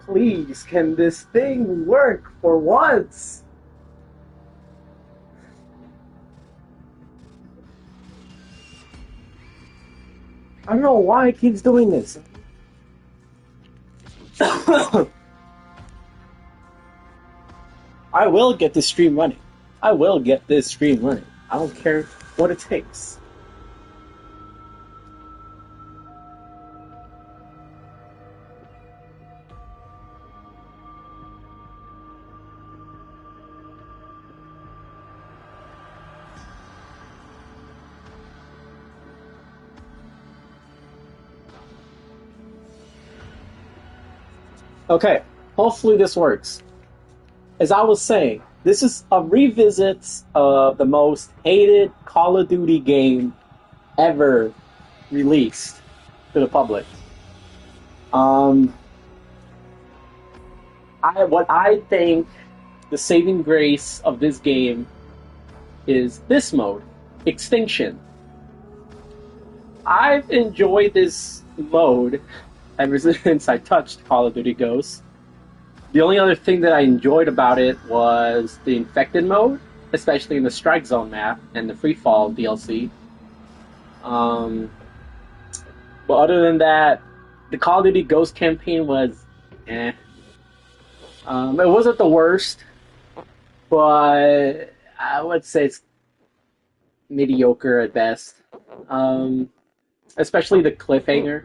please, can this thing work for once? I don't know why it keeps doing this. I will get this stream running. I will get this stream running. I don't care what it takes. Okay, hopefully this works. As I was saying, this is a revisit of the most hated Call of Duty game ever released to the public. What I think the saving grace of this game is this mode, Extinction. I've enjoyed this mode ever since I touched Call of Duty Ghosts. The only other thing that I enjoyed about it was the Infected mode, especially in the Strike Zone map and the Free Fall DLC. But other than that, the Call of Duty Ghost campaign was eh. It wasn't the worst, but I would say it's mediocre at best. Especially the cliffhanger.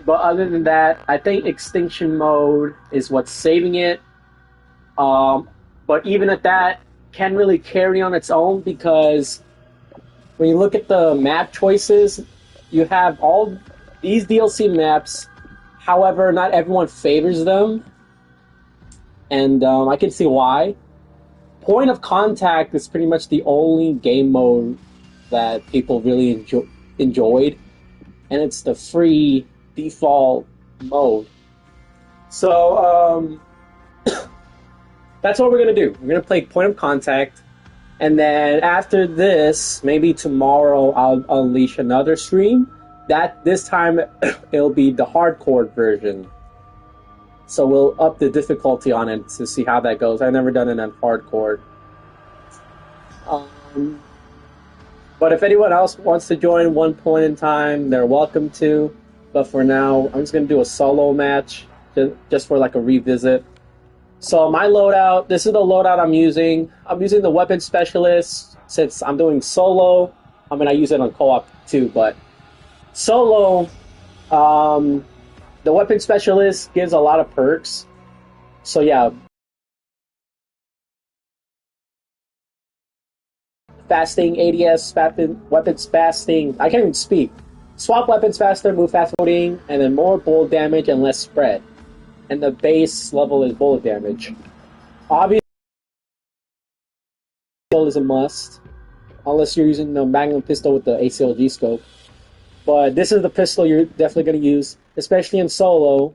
But other than that, I think Extinction mode is what's saving it. But even at that, can't really carry on its own because when you look at the map choices, you have all these DLC maps. However, not everyone favors them. And I can see why. Point of Contact is pretty much the only game mode that people really enjoyed. And it's the free default mode. So, that's what we're going to do. We're going to play Point of Contact. And then after this, maybe tomorrow, I'll unleash another stream. This time, it'll be the hardcore version. So we'll up the difficulty on it to see how that goes. I've never done it on hardcore. But if anyone else wants to join one point in time, they're welcome to. But for now, I'm just going to do a solo match, just for like a revisit. So my loadout, this is the loadout I'm using. I'm using the Weapon Specialist since I'm doing solo. I mean, I use it on co-op too, but solo, the Weapon Specialist gives a lot of perks. So yeah. Fasting, ADS, weapons fasting. I can't even speak. Swap weapons faster, move fast loading, and then more bullet damage and less spread. And the base level is bullet damage. Obviously, is a must, unless you're using the Magnum pistol with the ACLG scope. But this is the pistol you're definitely going to use, especially in solo.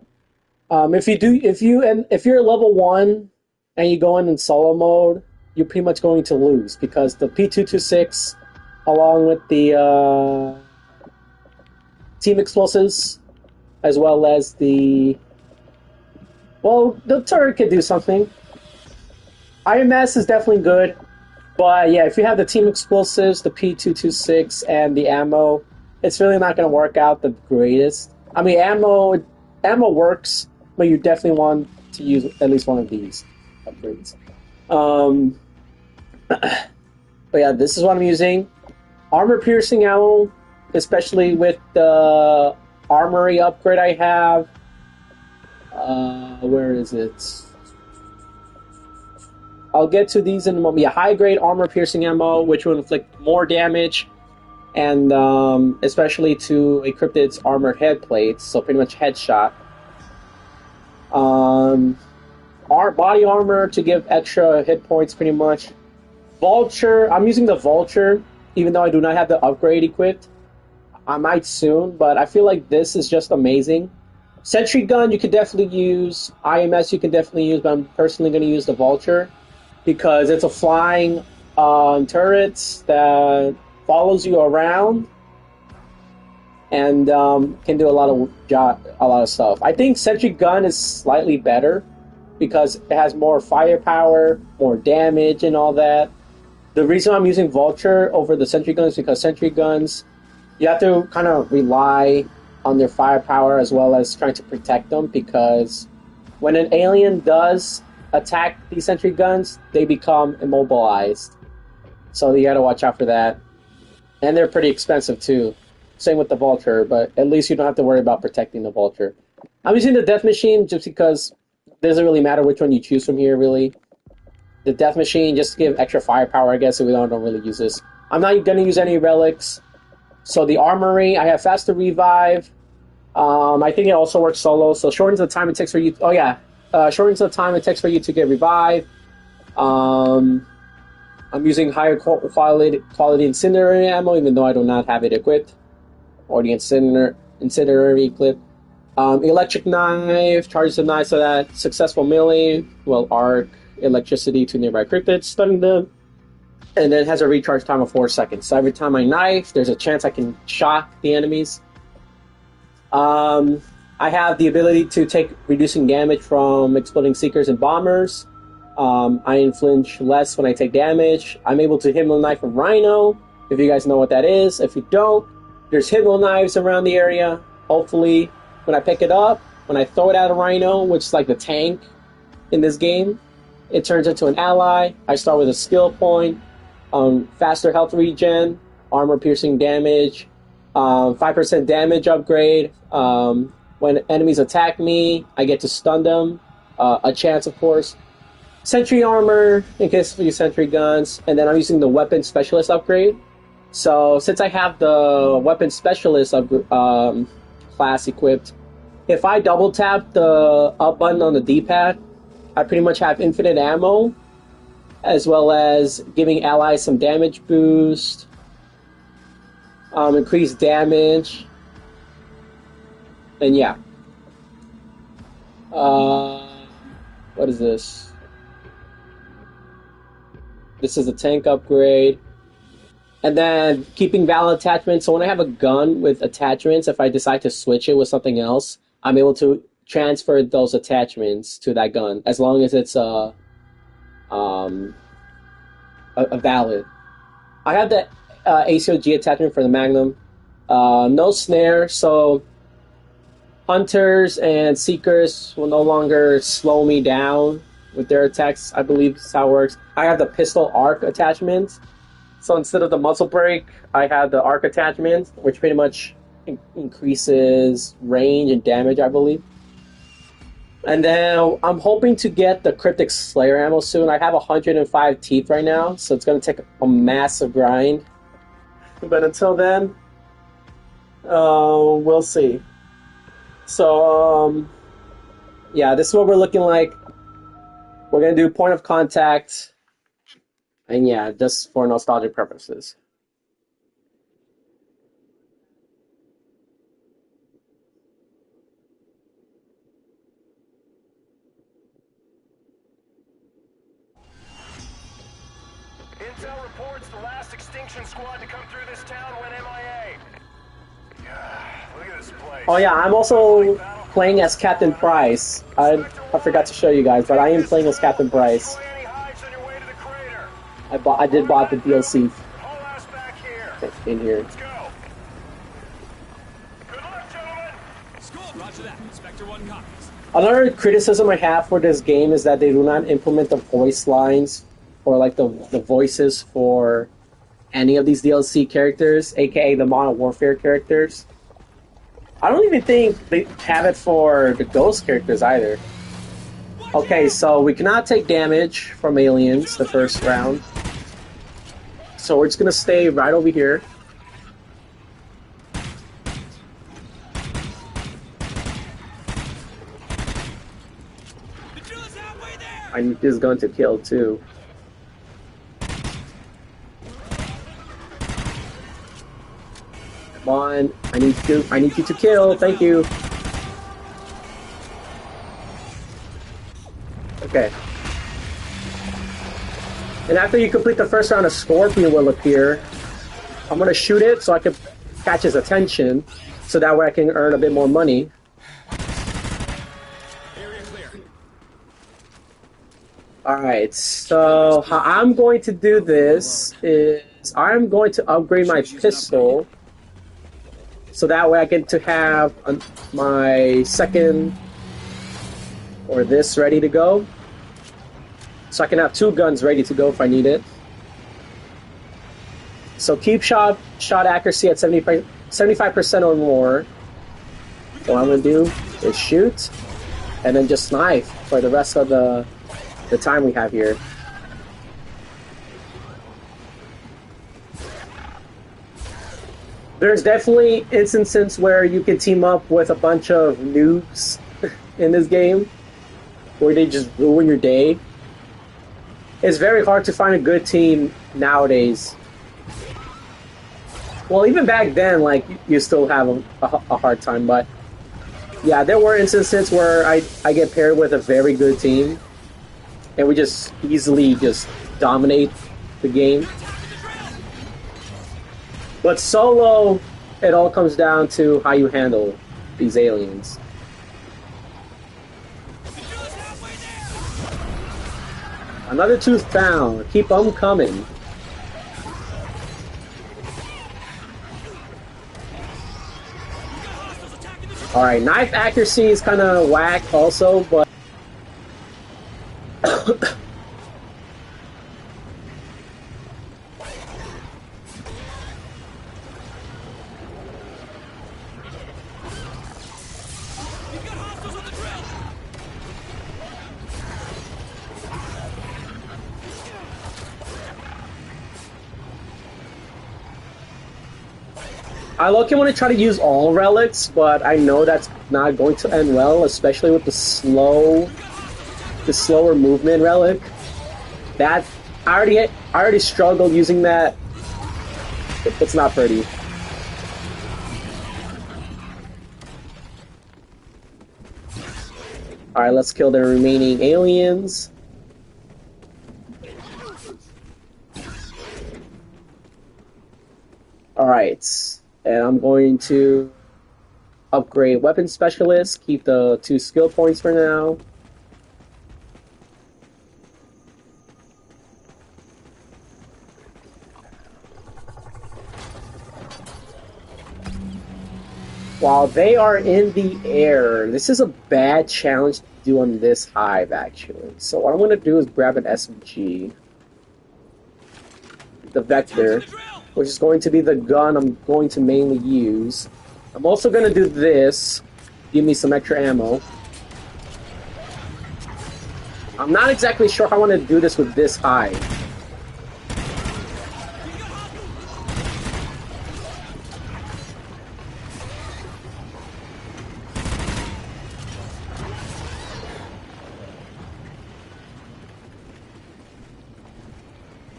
If you're level 1 and you go in solo mode, you're pretty much going to lose because the P226, along with the team explosives, as well as the turret could do something. IMS is definitely good, but yeah, if you have the team explosives, the P226, and the ammo, it's really not going to work out the greatest. I mean, ammo works, but you definitely want to use at least one of these upgrades. But yeah, this is what I'm using. Armor piercing ammo, especially with the armory upgrade I have. Where is it? I'll get to these in a moment. Yeah, high grade armor piercing ammo, which will inflict more damage, and especially to encrypted armored head plates, so pretty much headshot. Our body armor to give extra hit points, pretty much. Vulture, I'm using the Vulture, even though I do not have the upgrade equipped. I might soon, but I feel like this is just amazing. Sentry gun you could definitely use. IMS you can definitely use, but I'm personally going to use the Vulture because it's a flying turret that follows you around. and can do a lot of stuff. I think Sentry Gun is slightly better because it has more firepower, more damage, and all that. The reason I'm using Vulture over the Sentry Gun is because Sentry Guns, you have to kind of rely on their firepower as well as trying to protect them, because when an alien does attack these Sentry Guns, they become immobilized. So you gotta watch out for that. And they're pretty expensive too. Same with the Vulture, but at least you don't have to worry about protecting the Vulture. I'm using the Death Machine just because it doesn't really matter which one you choose from here, really. The Death Machine, just to give extra firepower, I guess, so we don't really use this. I'm not going to use any relics. So the Armory, I have Faster Revive. I think it also works solo, so shortens the time it takes for you... Oh, yeah. Shortens the time it takes for you to get revived. I'm using higher quality Incendiary ammo, even though I do not have it equipped. Or the Incendiary clip. Electric Knife, charges the knife so that successful melee will arc electricity to nearby cryptids, stunning them. And then it has a recharge time of 4 seconds. So every time I knife, there's a chance I can shock the enemies. I have the ability to take reducing damage from exploding seekers and bombers. I inflige less when I take damage. I'm able to Hymnal Knife from Rhino, if you guys know what that is. If you don't, there's Hymnal Knives around the area. Hopefully, when I pick it up, when I throw it at a Rhino, which is like the tank in this game, it turns into an ally. I start with a skill point, faster health regen, armor piercing damage, 5% damage upgrade. When enemies attack me, I get to stun them. A chance, of course. Sentry armor, in case we use Sentry Guns. And then I'm using the Weapon Specialist upgrade. So, since I have the Weapon Specialist class equipped, if I double tap the up button on the D-pad, I pretty much have infinite ammo, as well as giving allies some damage boost, increased damage, and yeah. What is this? This is a tank upgrade. And then keeping valid attachments. So when I have a gun with attachments, if I decide to switch it with something else, I'm able to transfer those attachments to that gun, as long as it's a valid. I have the ACOG attachment for the Magnum. No snare, so hunters and seekers will no longer slow me down with their attacks. I believe that's how it works. I have the pistol arc attachment. So instead of the muzzle brake, I have the arc attachment, which pretty much increases range and damage, I believe. And then I'm hoping to get the Cryptic Slayer ammo soon. I have 105 teeth right now, so it's going to take a massive grind. But until then, we'll see. So, yeah, this is what we're looking like. We're going to do point of contact. And yeah, just for nostalgic purposes. Intel reports the last Extinction squad to come through this town went MIA. Look at this place. Oh yeah, I'm also playing as Captain Price. I forgot to show you guys, but I am playing as Captain Price. I did bought the DLC in here. Let's go. Good luck, gentlemen. Roger that. Spectre 1 copies. Another criticism I have for this game is that they do not implement the voice lines or like the voices for any of these DLC characters, aka the Modern Warfare characters. I don't even think they have it for the Ghost characters either. Okay, so we cannot take damage from aliens the first round. So we're just gonna stay right over here. I need this gun to kill too. Come on, I need you to kill. Thank you. Okay. And after you complete the first round, a scorpion will appear. I'm gonna shoot it so I can catch his attention. so that way I can earn a bit more money. Area clear. Alright, so how I'm going to do this is I'm going to upgrade my pistol, so that way I get to have my second, or this, ready to go. So I can have 2 guns ready to go if I need it. So keep shot accuracy at 75% or more. So what I'm going to do is shoot, and then just snipe for the rest of the time we have here. There's definitely instances where you can team up with a bunch of noobs in this game, where they just ruin your day. It's very hard to find a good team nowadays. Well, even back then, like, you still have a hard time, but yeah, there were instances where I get paired with a very good team, and we just easily just dominate the game. But solo, it all comes down to how you handle these aliens. Another tooth found. Keep them coming. Alright, knife accuracy is kind of whack also, but... I low-key want to try to use all relics, but I know that's not going to end well, especially with the slower movement relic. That I already struggled using that. It's not pretty. All right, let's kill the remaining aliens. All right. And I'm going to upgrade Weapon Specialist, keep the 2 skill points for now. While they are in the air, this is a bad challenge to do on this hive, actually. So what I'm going to do is grab an SMG, the Vector, which is going to be the gun I'm going to mainly use. I'm also going to do this, give me some extra ammo. I'm not exactly sure how I want to do this with this hive.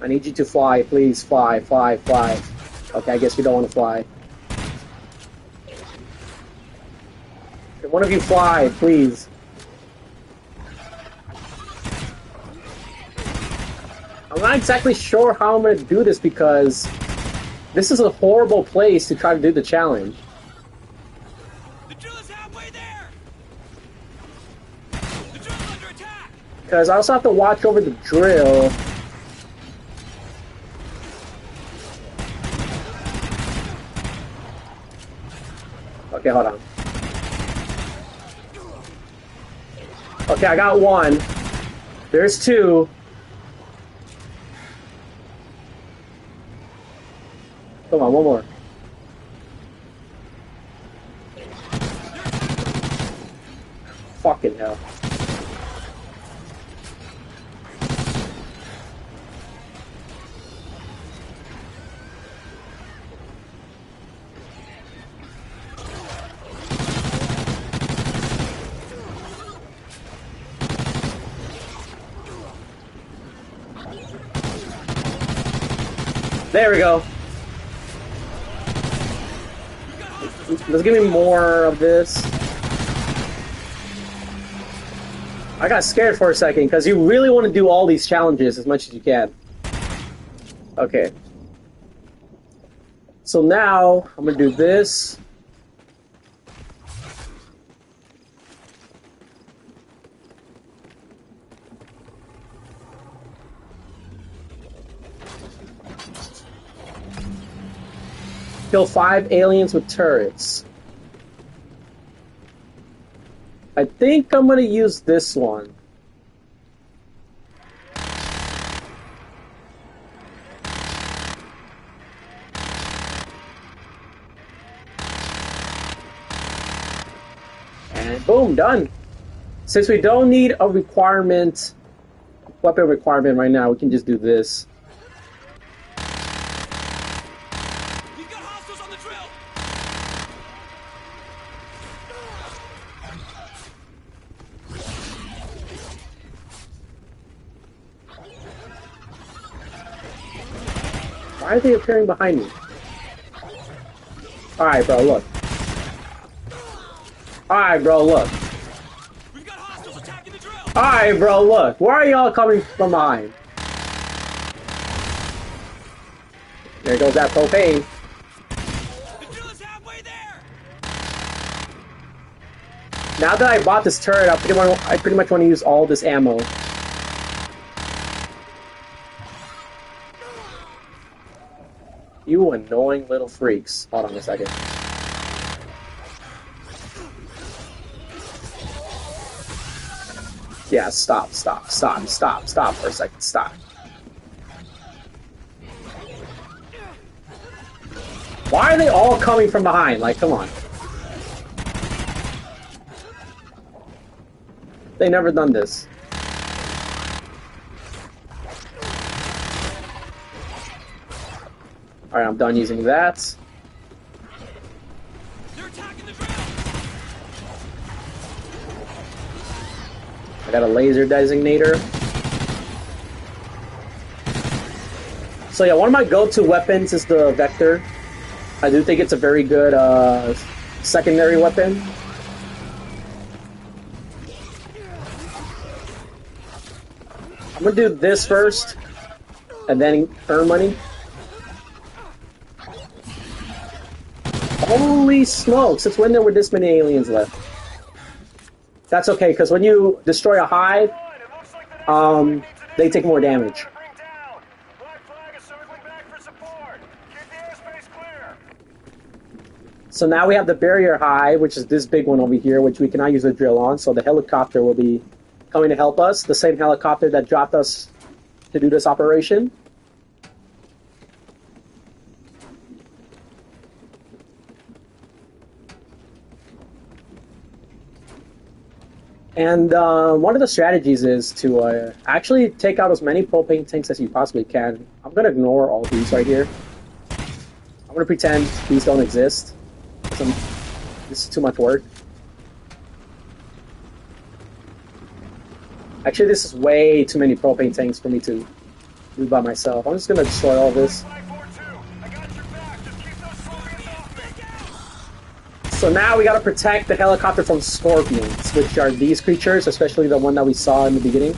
I need you to fly, please. Fly, fly, fly. Okay, I guess you don't want to fly. Can one of you fly, please? I'm not exactly sure how I'm going to do this because this is a horrible place to try to do the challenge. The drill is halfway there. The drill's under attack. Because I also have to watch over the drill. Okay, hold on. Okay, I got 1. There's 2. Come on, 1 more. Fucking hell. There we go. Let's give me more of this. I got scared for a second because you really want to do all these challenges as much as you can. Okay. So now I'm gonna do this. Kill 5 aliens with turrets. I think I'm gonna use this one. And boom, done. Since we don't need a weapon requirement right now, we can just do this. We've got hostiles on the drill. Why are they appearing behind me? Alright, bro, look. Alright, bro, look. We've got hostiles attacking the drill. Alright, bro, look. Where are y'all coming from behind? There goes that propane. The drill is halfway there. Now that I bought this turret, I pretty much want to use all this ammo. You annoying little freaks. Hold on a second. Yeah, stop for a second, stop. Why are they all coming from behind? Like, come on. They never done this. Alright, I'm done using that. They're attacking the drill. I got a laser designator. So yeah, one of my go-to weapons is the Vector. I do think it's a very good secondary weapon. I'm gonna do this first, and then earn money. Holy smokes, since when there were this many aliens left? That's okay, because when you destroy a hive, they take more damage. So now we have the barrier hive, which is this big one over here, which we cannot use a drill on, so the helicopter will be coming to help us, the same helicopter that dropped us to do this operation. And one of the strategies is to actually take out as many propane tanks as you possibly can. I'm going to ignore all these right here. I'm going to pretend these don't exist. This is too much work. Actually, this is way too many propane tanks for me to do by myself. I'm just going to destroy all this. So now we gotta protect the helicopter from scorpions, which are these creatures, especially the one that we saw in the beginning.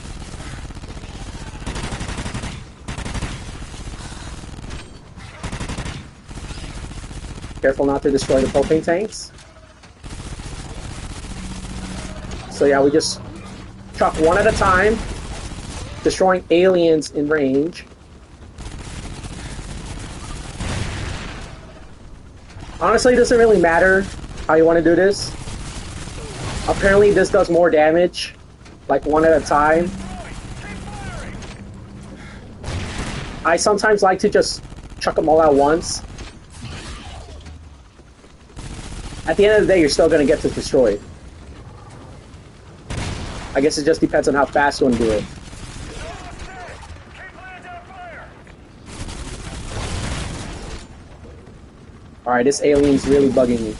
Careful not to destroy the propane tanks. So yeah, we just chuck one at a time, destroying aliens in range. Honestly, it doesn't really matter how you want to do this. Apparently this does more damage, like one at a time. I sometimes like to just chuck them all at once. At the end of the day, you're still going to get this destroyed. I guess it just depends on how fast you want to do it. Alright, this alien's really bugging me.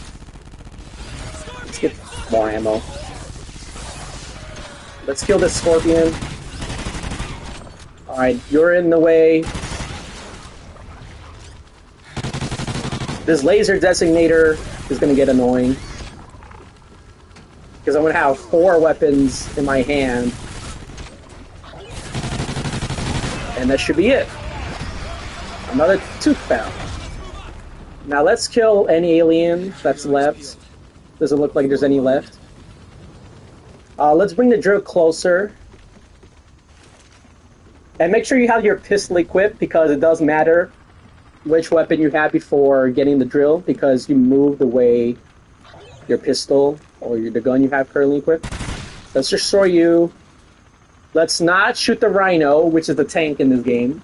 Let's get more ammo. Let's kill this scorpion. Alright, you're in the way. This laser designator is going to get annoying. Because I'm going to have 4 weapons in my hand. And that should be it. Another tooth found. Now let's kill any alien that's left. Doesn't look like there's any left. Let's bring the drill closer. And make sure you have your pistol equipped because it does matter which weapon you have before getting the drill because you move the way your pistol or the gun you have currently equipped. Let's destroy you. Let's not shoot the Rhino, which is the tank in this game.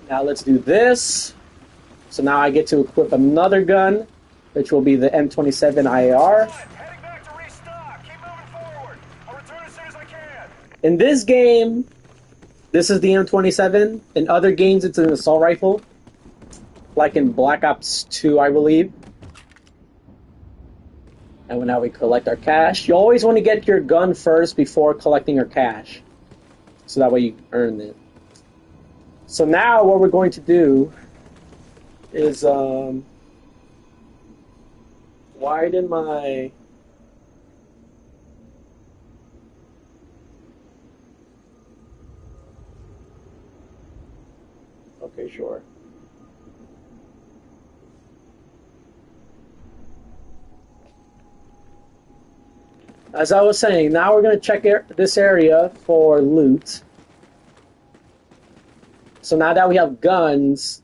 Now let's do this. So now I get to equip another gun, which will be the M27 IAR. Heading back to restock. Keep moving forward. I'll return as soon as I can. In this game, this is the M27. In other games, it's an assault rifle. Like in Black Ops 2, I believe. And now we collect our cash. You always want to get your gun first before collecting your cash. So that way you earn it. So now what we're going to do is, why did my... Okay, sure. As I was saying, now we're going to check this area for loot. So now that we have guns,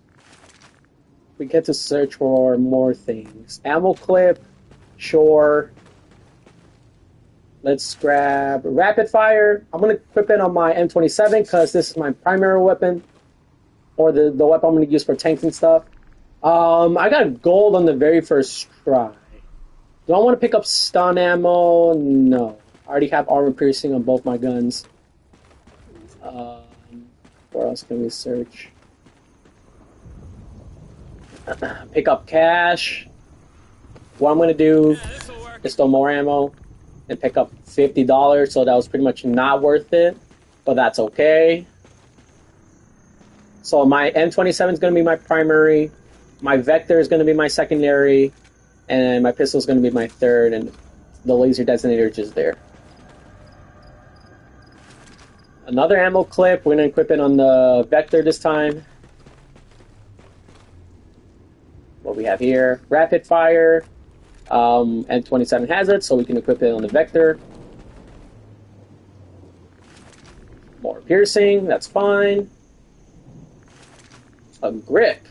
we get to search for more things. Ammo clip, sure. Let's grab rapid fire. I'm going to equip it on my M27 because this is my primary weapon. Or the weapon I'm going to use for tanks and stuff. I got gold on the very first try. Do I want to pick up stun ammo? No. I already have armor piercing on both my guns. Where else can we search? Pick up cash. What I'm going to do is throw more ammo and pick up $50. So that was pretty much not worth it. But that's okay. So my M27 is going to be my primary. My Vector is going to be my secondary. And my pistol is going to be my third. And the laser designator is just there. Another ammo clip. We're going to equip it on the Vector this time. What we have here. Rapid fire. M27 has it, so we can equip it on the Vector. More piercing. That's fine. A grip.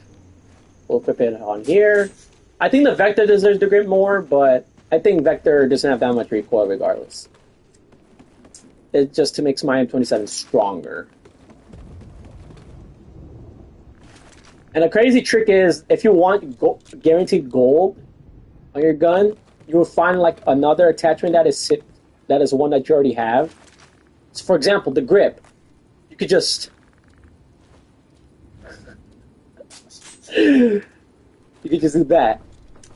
We'll equip it on here. I think the Vector deserves the grip more, but I think Vector doesn't have that much recoil regardless. It just makes my M27 stronger. And a crazy trick is, if you want guaranteed gold on your gun, you will find like another attachment that is one that you already have. So for example, the grip. You could just... you could just do that.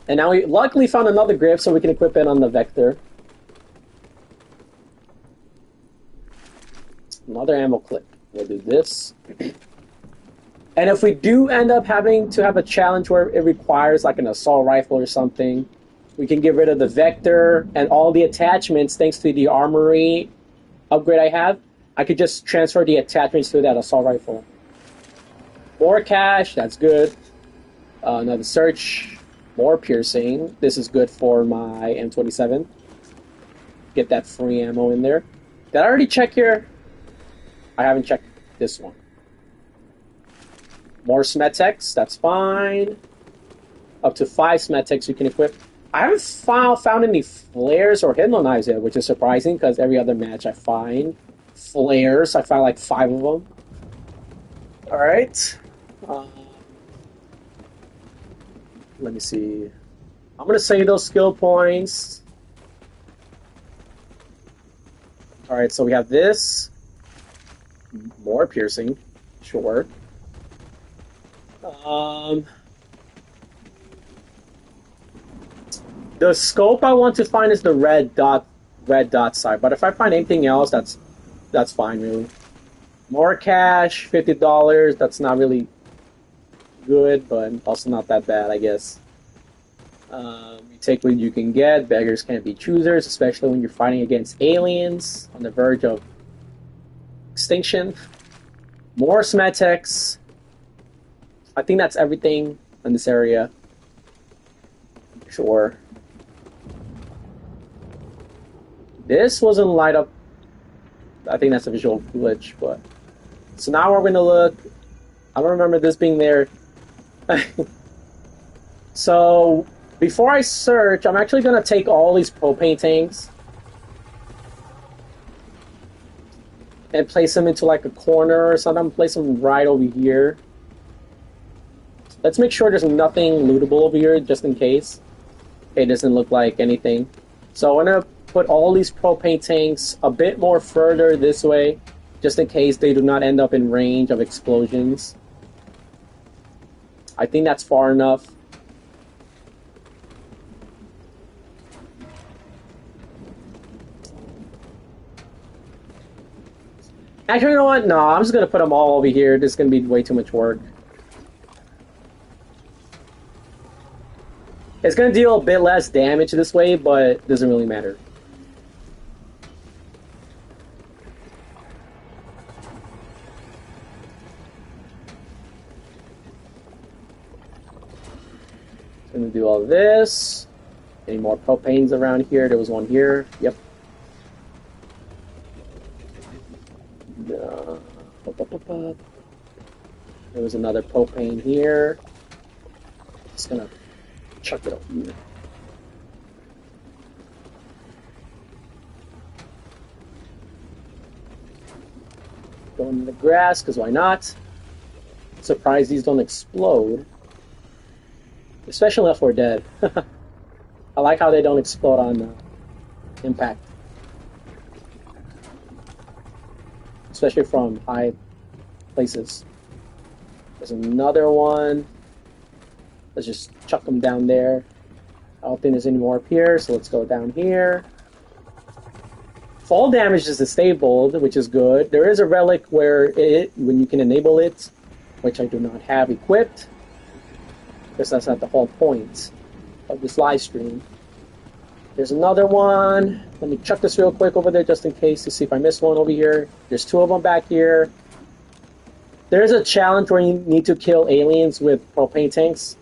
And now we luckily found another grip so we can equip it on the Vector. Another ammo clip. We'll do this. And if we do end up having to have a challenge where it requires like an assault rifle or something, we can get rid of the Vector and all the attachments thanks to the armory upgrade I have. I could just transfer the attachments to that assault rifle. More cash, that's good. Another search, more piercing. This is good for my M27. Get that free ammo in there. Did I already check here? I haven't checked this one. More Smetex, that's fine. Up to 5 Smetex you can equip. I haven't found any flares or hidden knives yet, which is surprising because every other match I find flares. I find like 5 of them. Alright. Let me see. I'm going to save those skill points. Alright, so we have this. More piercing. Sure. The scope I want to find is the red dot side, but if I find anything else, that's fine, really. More cash, $50. That's not really good, but also not that bad, I guess. You take what you can get. Beggars can't be choosers, especially when you're fighting against aliens on the verge of extinction. More Smetex. I think that's everything in this area. Sure. This wasn't light up. I think that's a visual glitch, but So now we're going to look. I don't remember this being there. So before I search, I'm actually going to take all these propane tanks and place them into like a corner or something. Place them right over here. Let's make sure there's nothing lootable over here, just in case. It doesn't look like anything. So I'm going to put all these propane tanks a bit more further this way, just in case they do not end up in range of explosions. I think that's far enough. Actually, you know what? No, I'm just going to put them all over here. This is going to be way too much work. It's going to deal a bit less damage this way, but it doesn't really matter. Going to do all this. Any more propanes around here? There was one here. Yep. There was another propane here. Just gonna chuck it over here. Go in the grass, because why not? Surprised these don't explode. Especially if we're dead. I like how they don't explode on impact. Especially from high places. There's another one. Let's just chuck them down there. I don't think there's any more up here, so let's go down here. Fall damage is disabled, which is good. There is a relic where when you can enable it, which I do not have equipped, because that's not the whole point of this live stream. There's another one. Let me chuck this real quick over there just in case to see if I missed one over here. There's two of them back here. There's a challenge where you need to kill aliens with propane tanks.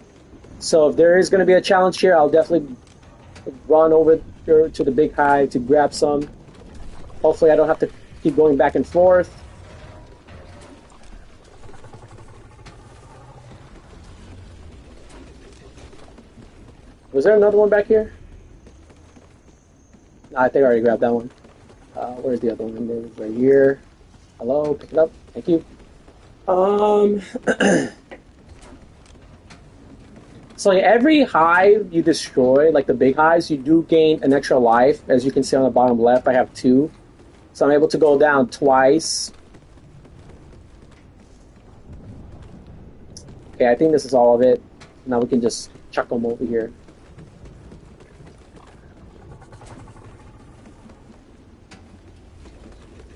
So if there is going to be a challenge here, I'll definitely run over there to the big hive to grab some. Hopefully I don't have to keep going back and forth. Was there another one back here? I think I already grabbed that one. Where's the other one? There's right here. Hello, pick it up. Thank you. So every hive you destroy, like the big hives, you do gain an extra life. As you can see on the bottom left, I have 2. So I'm able to go down twice. Okay, I think this is all of it. Now we can just chuck them over here.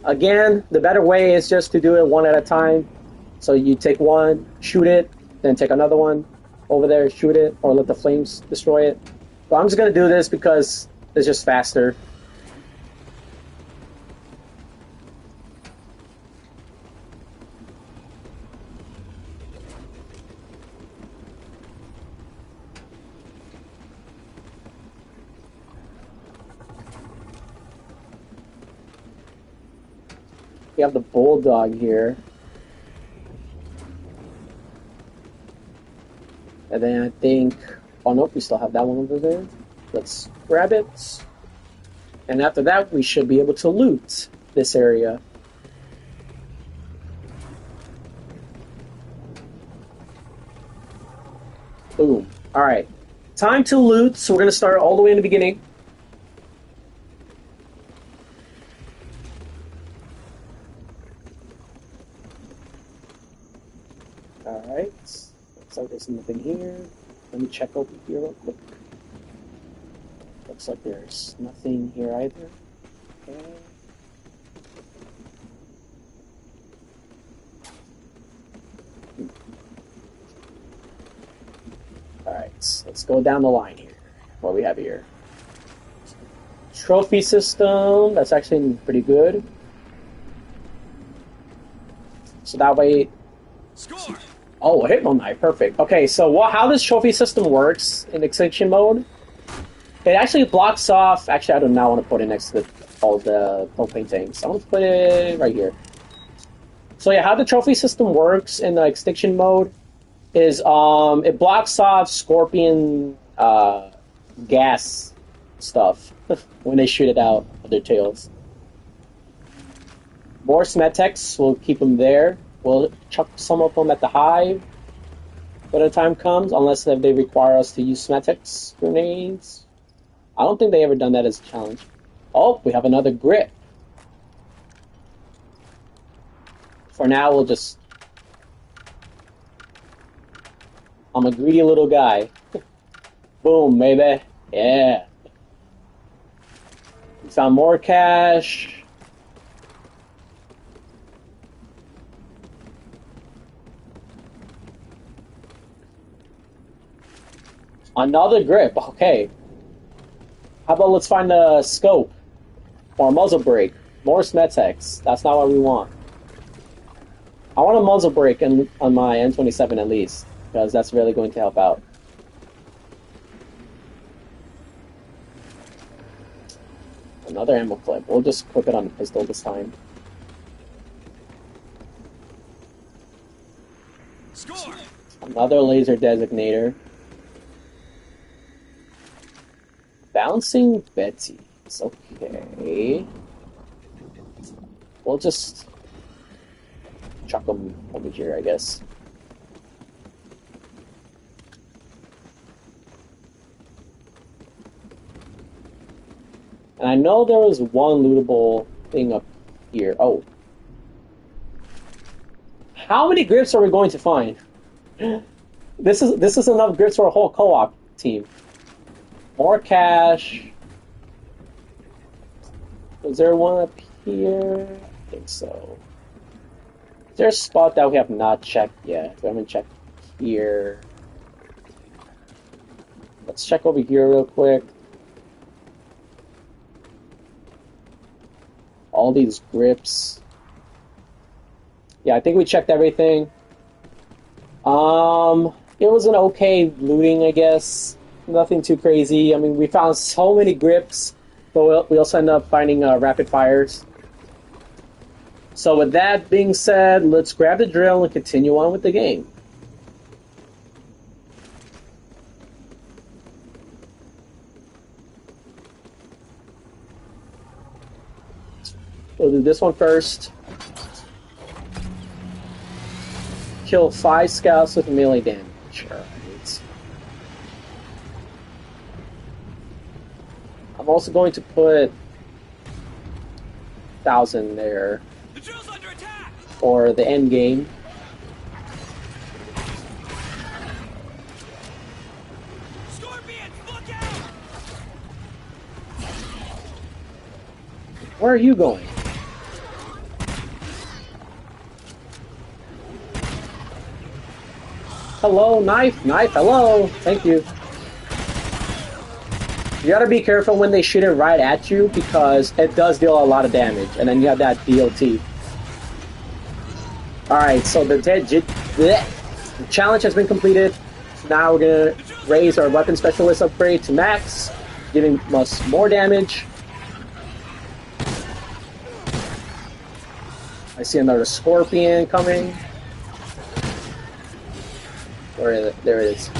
Again, the better way is just to do it one at a time. So you take one, shoot it, then take another one over there, shoot it, or let the flames destroy it. But I'm just going to do this because it's just faster. We have the bulldog here. And then I think... Oh, nope, we still have that one over there. Let's grab it. And after that, we should be able to loot this area. Boom. Alright. Time to loot, so we're going to start all the way in the beginning. Alright. Looks like there's nothing here. Let me check over here real quick. Looks like there's nothing here either. Okay. Alright, let's go down the line here. What do we have here? Trophy system. That's actually pretty good. So that way... Score! Oh, a Hypno Knife, perfect. Okay, so how this trophy system works in Extinction mode, it actually blocks off... Actually, I do not want to put it next to all the propane tanks. I want to put it right here. So yeah, how the trophy system works in the extinction mode is it blocks off scorpion gas stuff when they shoot it out of their tails. More Smetex, we'll keep them there. We'll chuck some of them at the hive when the time comes, unless they require us to use Smetex grenades. I don't think they ever done that as a challenge. Oh, we have another grip. For now, we'll just... I'm a greedy little guy. Boom, baby. Yeah. We found more cash. Another grip. Okay. How about let's find a scope or a muzzle brake? More Smetex. That's not what we want. I want a muzzle brake on my M27 at least, because that's really going to help out. Another ammo clip. We'll just equip it on the pistol this time. Score! Another laser designator. Bouncing Betty. It's okay. We'll just chuck them over here, I guess. And I know there was one lootable thing up here. Oh. How many grips are we going to find? This is enough grips for a whole co-op team. More cash. Is there one up here? I think so. Is there a spot that we have not checked yet? We haven't checked here. Let's check over here real quick. All these grips. Yeah, I think we checked everything. It was an okay looting, I guess. Nothing too crazy. I mean, we found so many grips, but we also ended up finding rapid fires. So with that being said, let's grab the drill and continue on with the game. We'll do this one first. Kill 5 scouts with melee damage. Alright. I'm also going to put 1,000 there. The drill's under attack! For the end game. Scorpions, look out! Where are you going? Hello, knife, knife, hello, thank you. You gotta be careful when they shoot it right at you, because it does deal a lot of damage, and then you have that DOT. Alright, so the challenge has been completed. Now we're gonna raise our weapon specialist upgrade to max, giving us more damage. I see another scorpion coming. Where is it? There it is.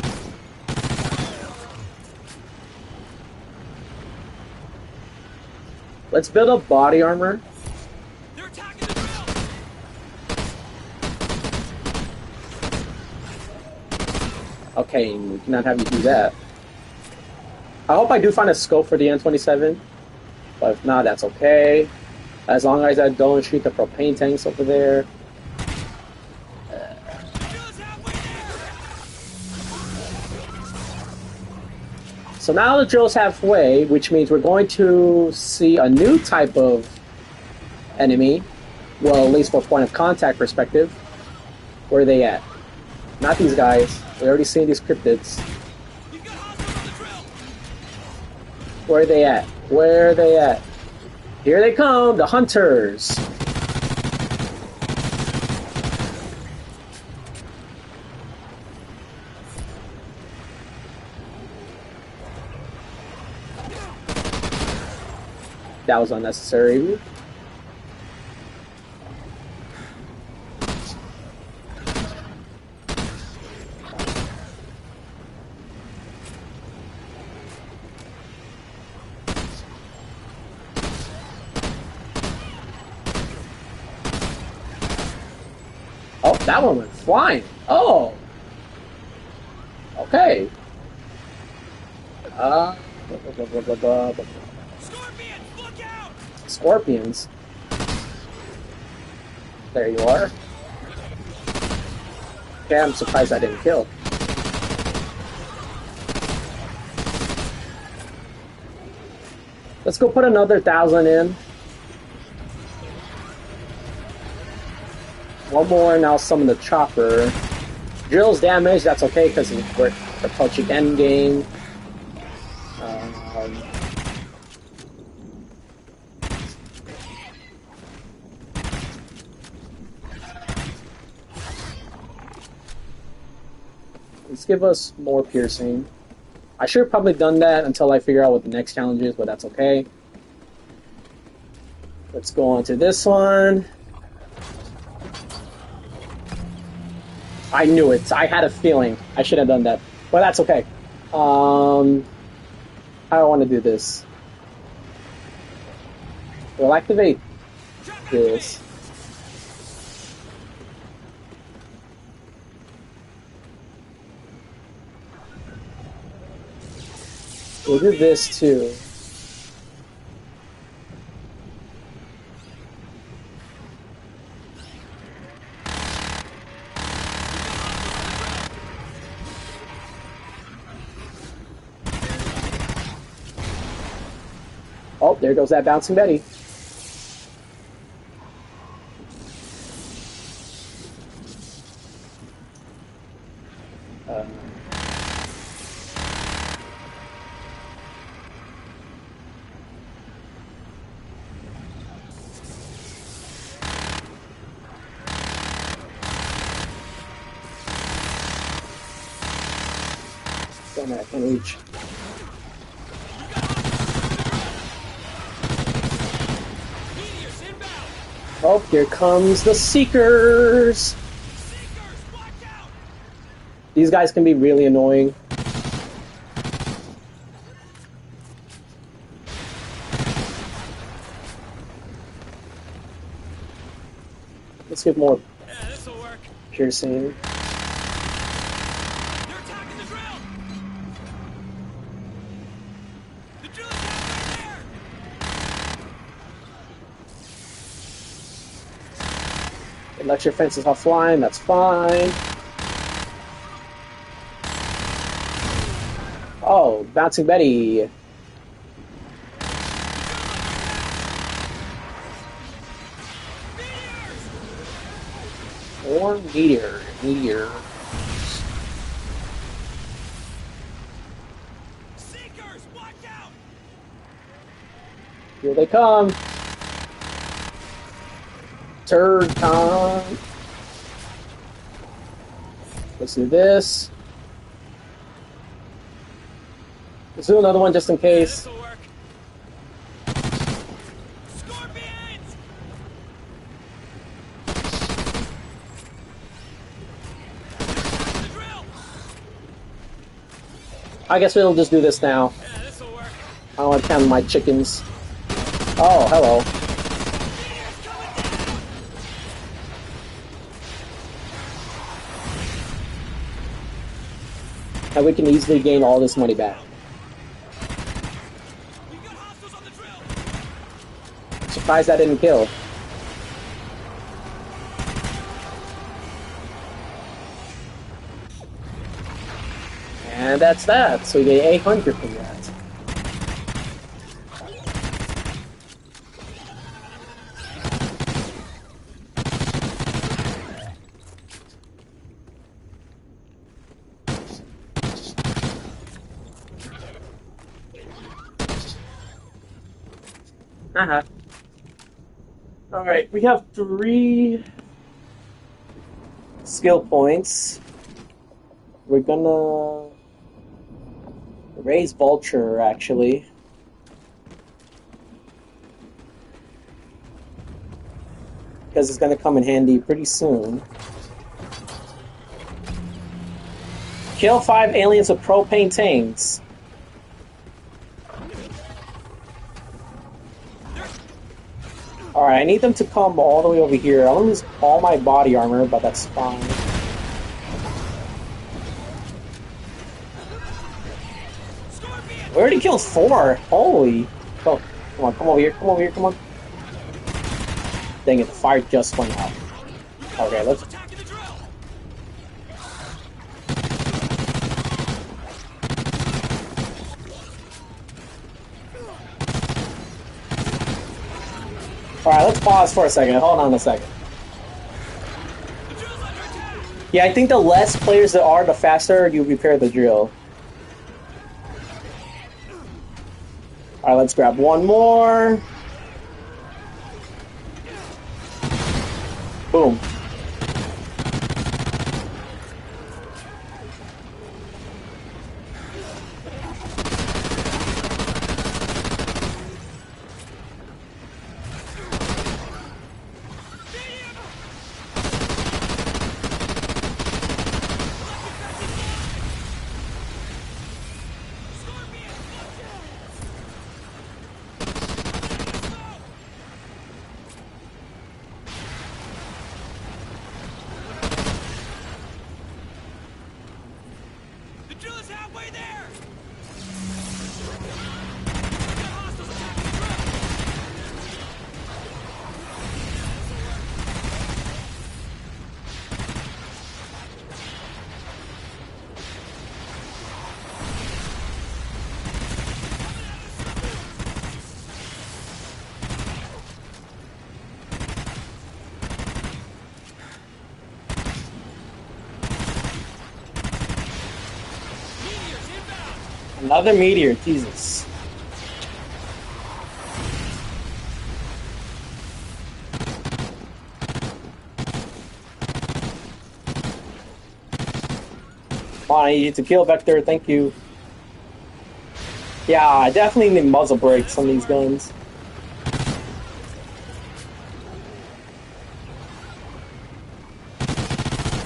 Let's build up body armor. They're attacking the drill! Okay, we cannot have you do that. I hope I do find a scope for the N27, but if not, that's okay. As long as I don't shoot the propane tanks over there. The drill's halfway there! So now the drill's halfway, which means we're going to see a new type of enemy. Well, at least from a point of contact perspective. Where are they at? Not these guys. We already seen these cryptids. You've got hostiles on the drill! Where are they at? Where are they at? Here they come, the hunters. That was unnecessary. that one went flying. Oh. Okay. Blah, blah, blah, blah, blah, blah. Scorpions, look out! Scorpions. There you are. Okay, I'm surprised I didn't kill. Let's go put another 1,000 in. One more, and I'll summon the chopper. Drills damage, that's okay because we're approaching endgame. Let's give us more piercing. I should have probably done that until I figure out what the next challenge is, but that's okay. Let's go on to this one. I knew it. I had a feeling I should have done that, but that's okay. How do I want to do this? We'll activate this. We'll do this too. Oh, there goes that bouncing Betty. Damn it, I can't reach. Meteors inbound! Oh, here comes the Seekers! Seekers, watch out! These guys can be really annoying. Let's get more Yeah, this'll work. piercing. They're attacking the drill! The drill is halfway there! Electric fences offline, that's fine. Oh, bouncing Betty. Or meteor. Seekers, watch out! Here they come. Turd time. Let's do this. Let's do another one just in case. This'll work. Scorpions! The drill! I guess we'll just do this now. Yeah, this'll work. I don't want to count my chickens. Oh, hello. Meteors coming down! And we can easily gain all this money back. We've got hostiles on the drill! Surprised I didn't kill. And that's that. So we get 800 from that. Alright, we have 3 skill points. We're gonna raise Vulture, actually. Because it's gonna come in handy pretty soon. Kill 5 aliens with propane tanks. Alright, I need them to come all the way over here. I'm gonna lose all my body armor, but that's fine. Scorpion! We already killed 4. Holy. Oh, come on, come over here, come over here, come on. Dang it, the fire just went out. Okay, let's... Attacking the drill! Alright, let's pause for a second. Hold on a second. The drill's under attack! Yeah, I think the less players there are, the faster you repair the drill. Alright, let's grab one more. Boom. The drill is halfway there! We got hostiles attacking the drill! Meteors inbound! Another meteor, Jesus. Come on, I need you to kill Vector, thank you. Yeah, I definitely need muzzle brakes on these guns.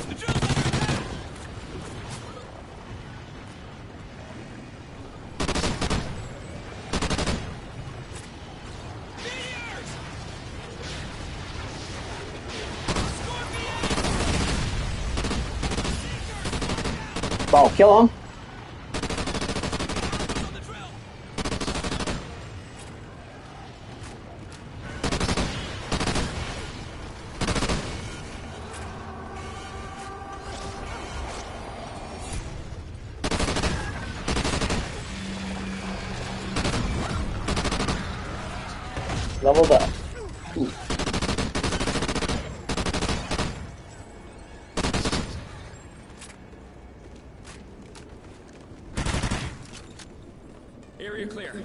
The drill's under attack! Meteors! Scorpion! Oh, kill him. Hostiles on the drill! Leveled up. Ooh. Area clear.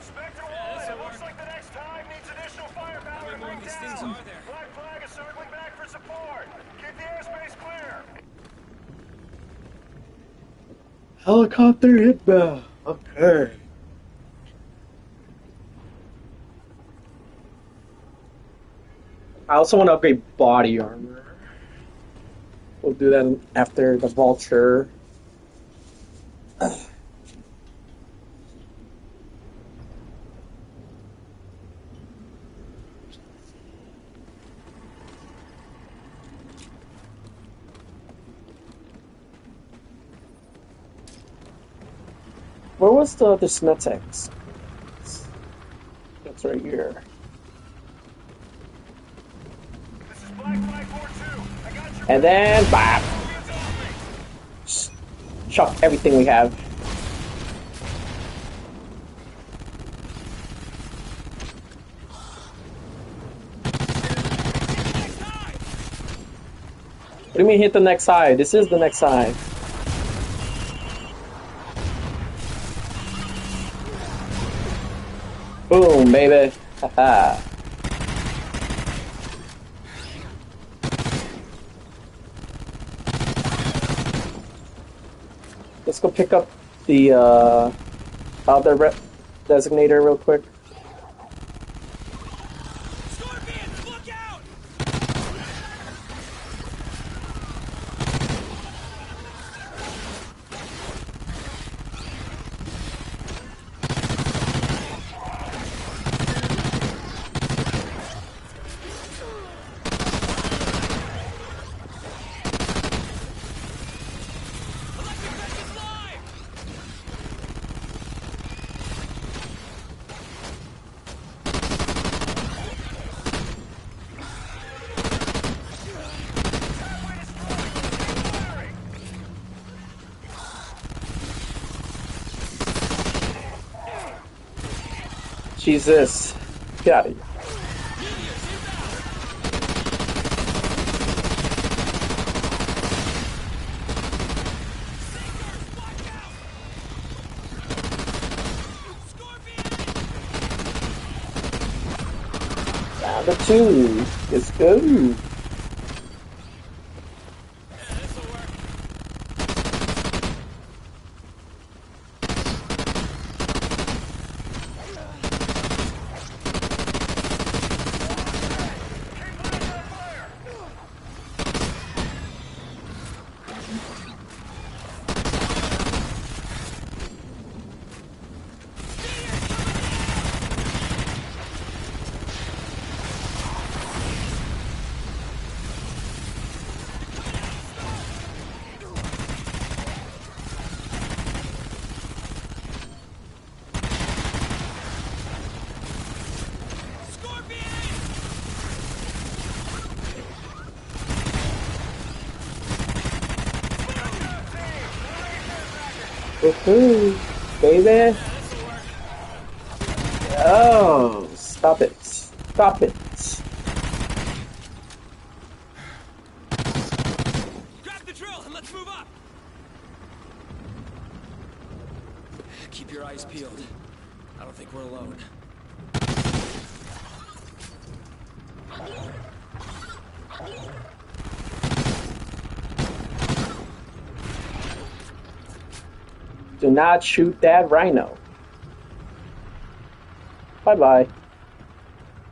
Spectre 1, it looks like the next time needs additional firepower How to many more bring of these things down. are there? Black Flag is circling back for support. Keep the airspace clear. Helicopter inbound. Okay. I also want to upgrade body armor. We'll do that after the vulture. Where was the other Smetex? That's right here. This is Black Flag 4-2. I got your And then, bam! Scorpions off me. Just chuck everything we have. Next high! What do you mean hit the next side? This is the next side. Boom, baby. Haha. Let's go pick up the other designator real quick. Scorpions, look out! Jesus. Get out of here. Round of two. Let's go. Woohoo, baby. Oh, stop it. Stop it. Grab the drill and let's move up. Keep your eyes peeled. I don't think we're alone. Do not shoot that rhino. Bye-bye.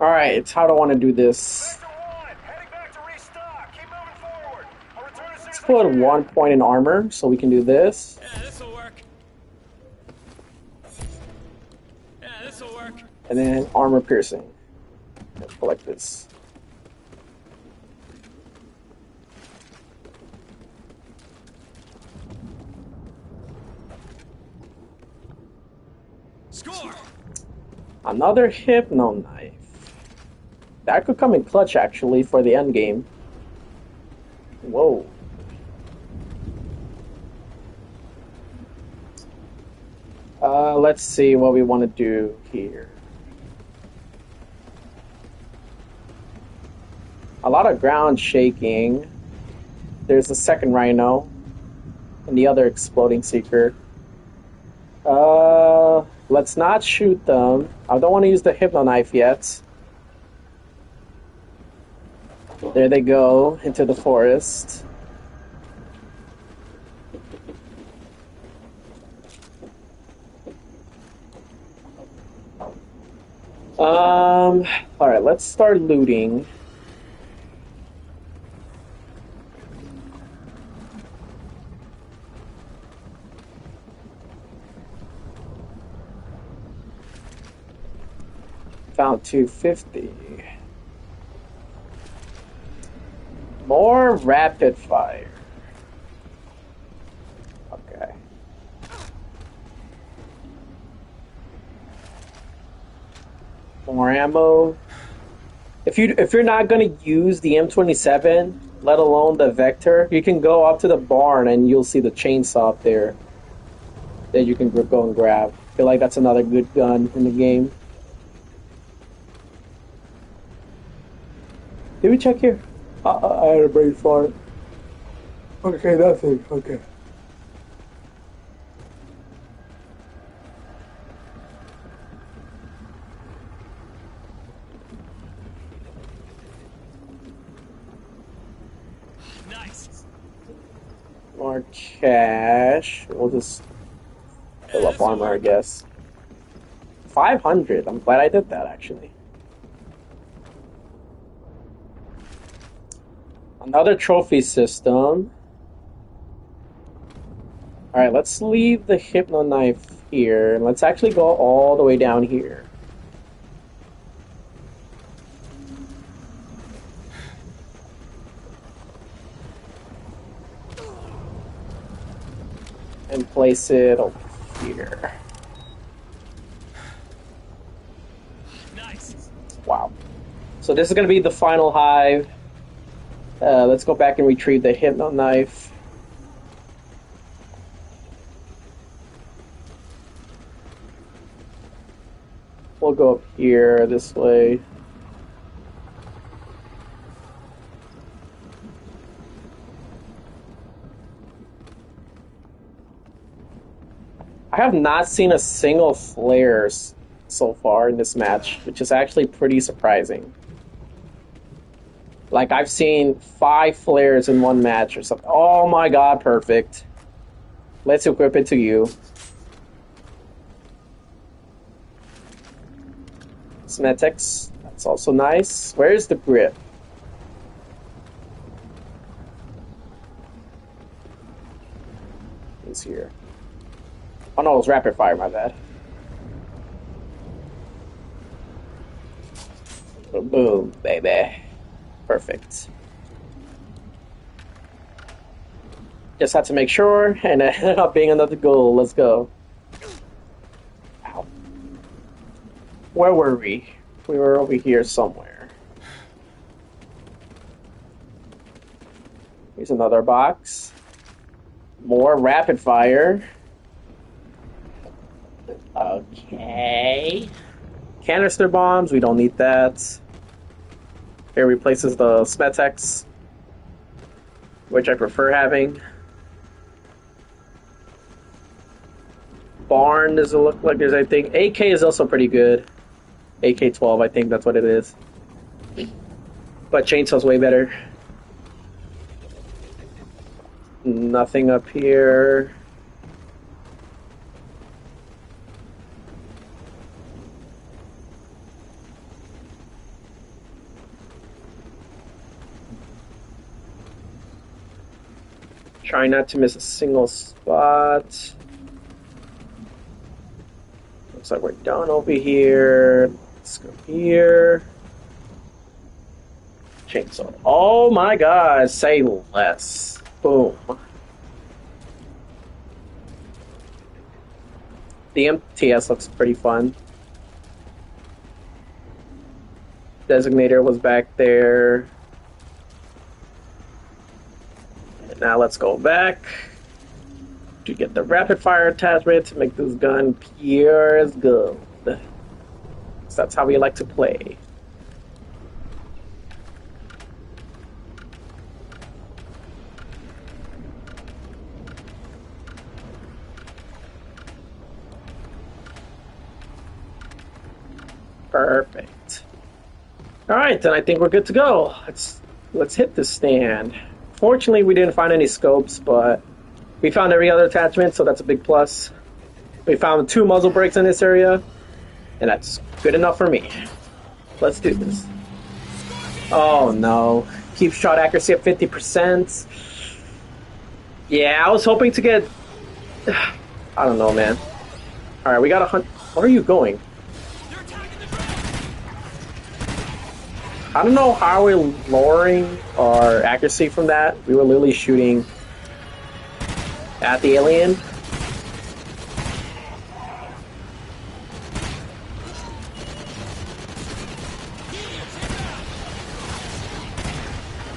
Alright, how do I want to do this? Heading back to restock. Keep moving forward. I'll return as soon Let's as I put can. 1 point in armor so we can do this. Yeah, this'll work. Yeah, this'll work. And then armor piercing. Let's collect this. Score! Another hypno knife. That could come in clutch actually for the end game. Whoa. Let's see what we want to do here. A lot of ground shaking. There's the second rhino and the other exploding seeker. Let's not shoot them. I don't want to use the hypno knife yet. There they go into the forest. Alright, let's start looting. Found 250. More rapid fire. Okay. More ammo. If you're not gonna use the M27, let alone the Vector, you can go up to the barn and you'll see the chainsaw up there that you can go and grab. I feel like that's another good gun in the game. Did we check here? I had a brain fart. Okay, nothing. Okay. Nice. More cash. We'll just fill up armor, I guess. 500. I'm glad I did that, actually. Another trophy system. Alright, let's leave the hypno knife here. And let's actually go all the way down here. And place it over here. Nice. Wow. So this is going to be the final hive. Let's go back and retrieve the hypno knife. We'll go up here this way. I have not seen a single flares so far in this match, which is actually pretty surprising. Like, I've seen 5 flares in one match or something. Oh my god, perfect. Let's equip it to you. Smetex, that's also nice. Where's the grip? It's here. Oh no, it was rapid fire, my bad. Boom, baby. Perfect. Just had to make sure, and it ended up being another goal. Let's go. Ow. Where were we? We were over here somewhere. Here's another box. More rapid fire. Okay. Canister bombs, we don't need that. It replaces the Smetex, which I prefer having. Barn doesn't look like there's anything. AK is also pretty good. AK-12, I think that's what it is. But chainsaw's way better. Nothing up here. Try not to miss a single spot. Looks like we're done over here. Let's go here. Chainsaw. Oh my god, say less. Boom. The MTS looks pretty fun. Designator was back there. And now let's go back to get the rapid fire attachment to make this gun pure as gold. So that's how we like to play. Perfect. All right, then I think we're good to go. Let's hit the stand. Fortunately, we didn't find any scopes, but we found every other attachment, so that's a big plus. We found 2 muzzle brakes in this area, and that's good enough for me. Let's do this. Oh no. Keep shot accuracy at 50%. Yeah, I was hoping to get... I don't know, man. Alright, we gotta hunt... Where are you going? I don't know how we're lowering our accuracy from that. We were literally shooting at the alien.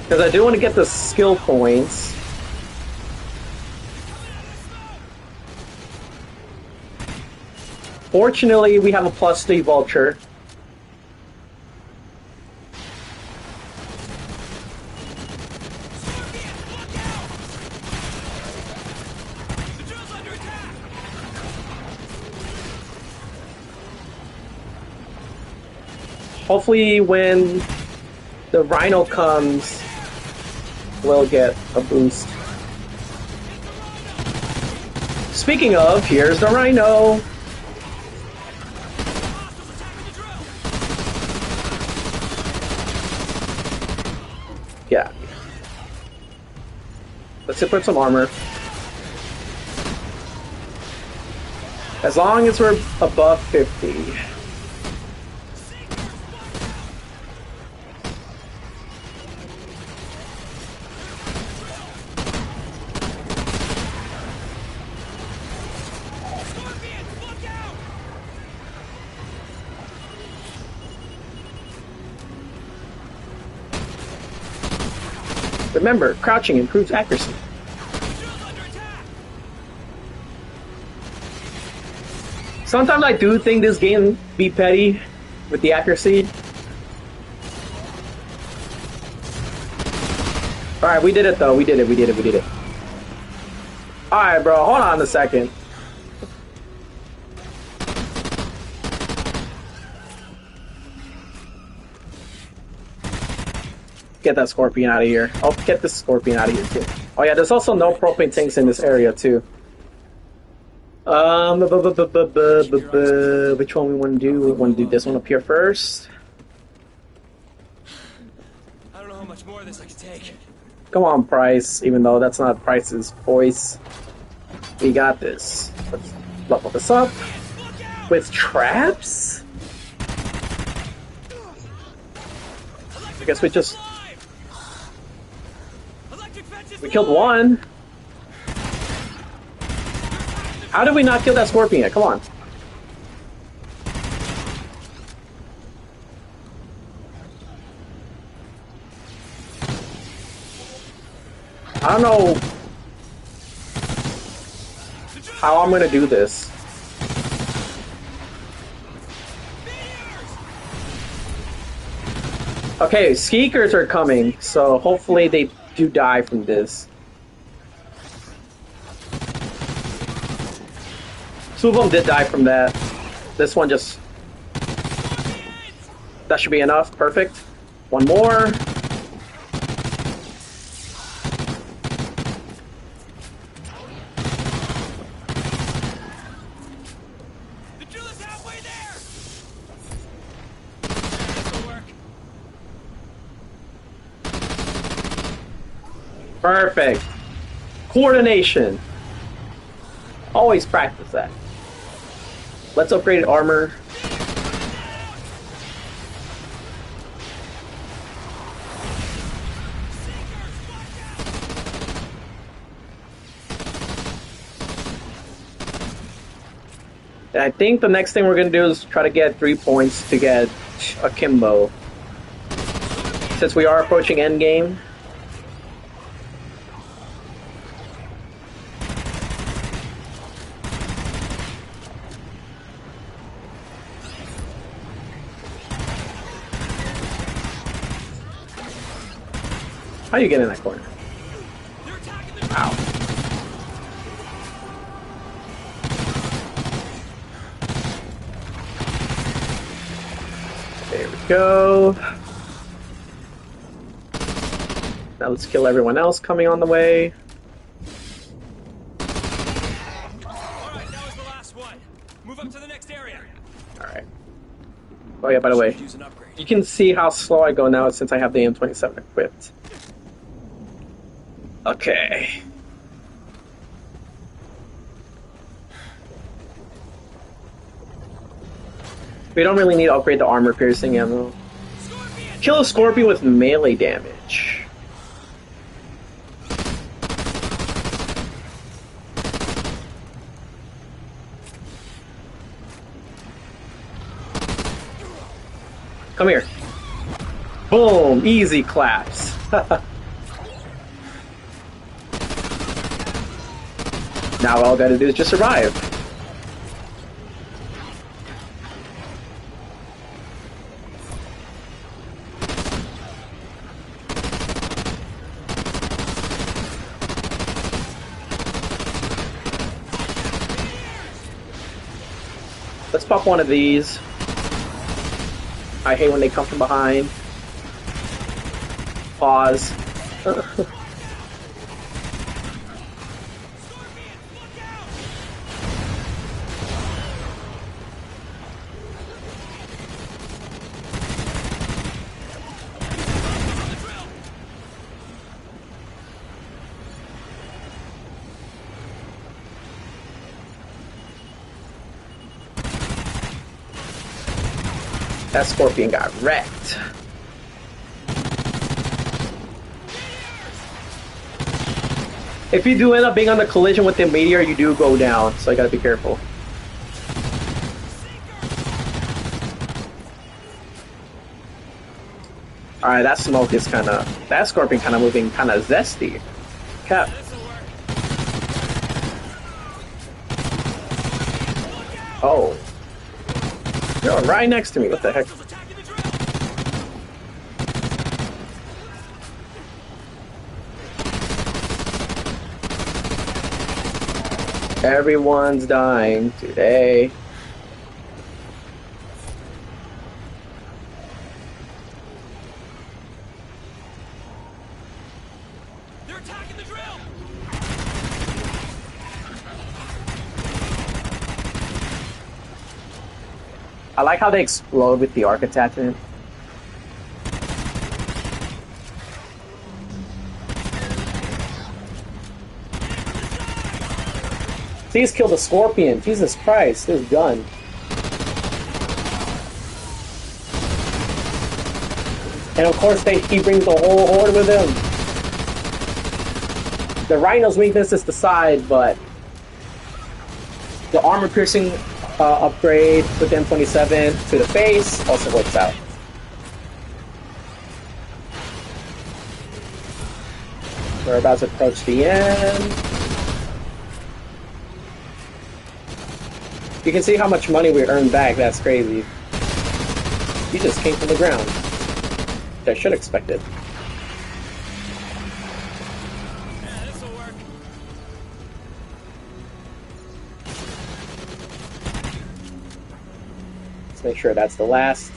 Because I do want to get the skill points. Fortunately, we have a +3 vulture. Hopefully when the Rhino comes, we'll get a boost. Speaking of, here's the Rhino. Yeah. Let's equip some armor. As long as we're above 50. Remember, crouching improves accuracy. Sometimes I do think this game be petty with the accuracy. Alright, we did it though. We did it. Alright, bro. Hold on a second. Get that scorpion out of here. Oh, get this scorpion out of here too. Oh yeah, there's also no propane tanks in this area too. Which one we want to do? We want to do this one up here first. I don't know how much more of this I can take. Come on, Price. Even though that's not Price's voice, we got this. Let's level this up with traps. I guess we just we killed one. How did we not kill that scorpion yet? Come on. I don't know how I'm gonna do this. Okay, skeekers are coming, so hopefully they do die from this. Two of them did die from that. This one just... That should be enough. Perfect. One more. The drill is halfway there. This'll work. Perfect. Coordination. Always practice that. Let's upgrade armor. And I think the next thing we're going to do is try to get 3 points to get a Kimbo. Since we are approaching endgame. How do you get in that corner? Ow. There we go. Now let's kill everyone else coming on the way. Alright, that was the last one. Move up to the next area. Alright. Oh yeah, by the way, Use an upgrade. you can see how slow I go now since I have the M27 equipped. Okay. We don't really need to upgrade the armor piercing ammo. Scorpion! Kill a scorpion with melee damage. Come here. Boom! Easy claps. Now all I gotta do is just survive. Let's pop one of these. I hate when they come from behind. Pause. That scorpion got wrecked. If you do end up being on the collision with the meteor, you do go down, so you gotta be careful. Alright, that smoke is kinda... That scorpion kinda moving kinda zesty. Cap. This'll work. Oh. You're right next to me. What the heck? Hostiles attacking the drill. Everyone's dying today. They're attacking the drill. I like how they explode with the arc attachment. Please kill the scorpion. Jesus Christ, this gun. And of course, he brings the whole horde with him. The rhino's weakness is the side, but the armor piercing upgrade with M27 to the face also works out. We're about to approach the end. You can see how much money we earned back. That's crazy. He just came from the ground. Which I should have expected. Yeah, this'll work. Let's make sure that's the last.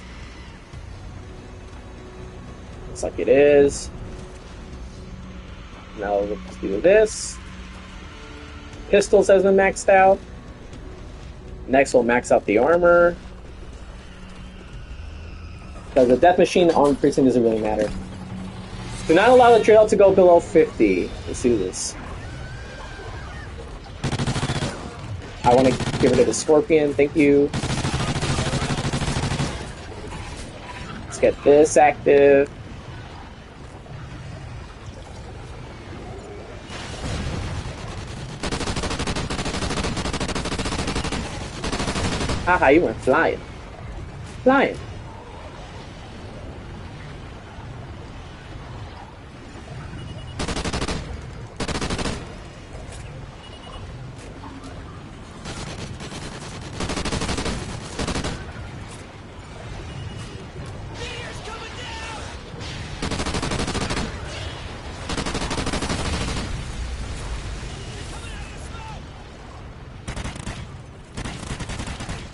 Looks like it is. Now let's do this. Pistols has been maxed out. Next we'll max out the armor. Because the death machine armor piercing doesn't really matter. Do not allow the drill to go below 50. Let's do this. I want to get rid of the scorpion, thank you. Let's get this active. Haha, you went flying. Flying.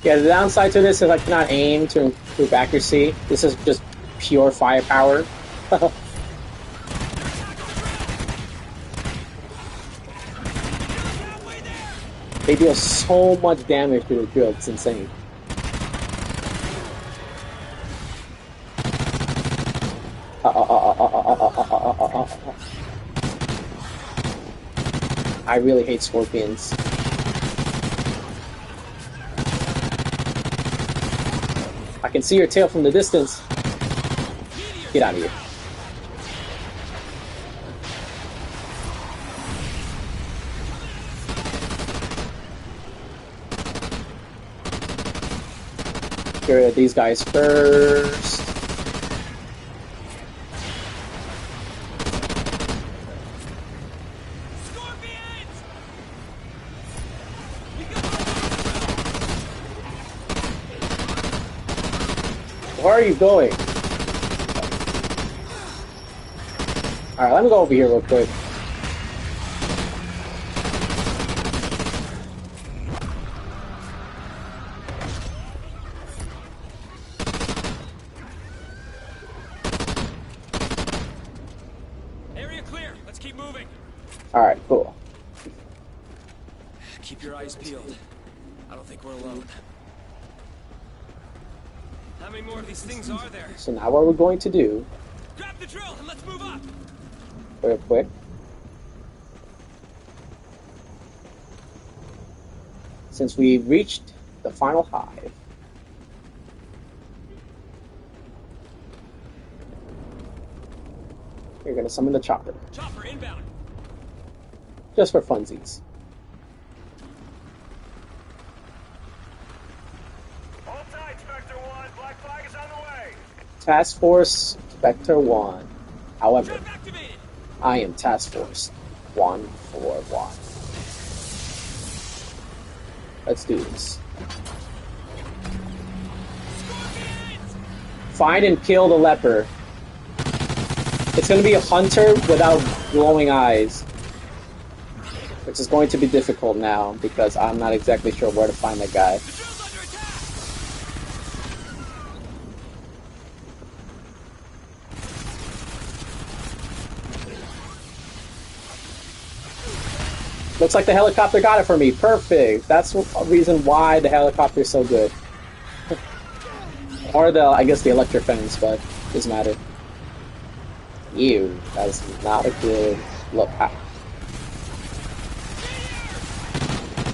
Yeah, the downside to this is I cannot aim to improve accuracy. This is just pure firepower. They deal so much damage to the drill, it's insane. I really hate scorpions. I can see your tail from the distance. Get out of here. Get rid of these guys first. Where are you going? Alright, let me go over here real quick. Area clear. Let's keep moving. Alright, cool. Keep your eyes peeled. I don't think we're alone. How many more of these things are there? So now what we're going to do, Grab the drill and let's move up. real quick, since we've reached the final hive, you're going to summon the chopper, Chopper inbound. just for funsies. Hold tight, Spectre 1. Black flag is on the way. Task Force Spectre 1. However, Trap activated. I am Task Force 141. Let's do this. Find and kill the leper. It's going to be a hunter without glowing eyes. Which is going to be difficult now, because I'm not exactly sure where to find that guy. The drill's under attack! Looks like the helicopter got it for me. Perfect. That's a reason why the helicopter is so good. Or the, I guess the electric fence, but doesn't matter. Ew, that's not a good look. Ah.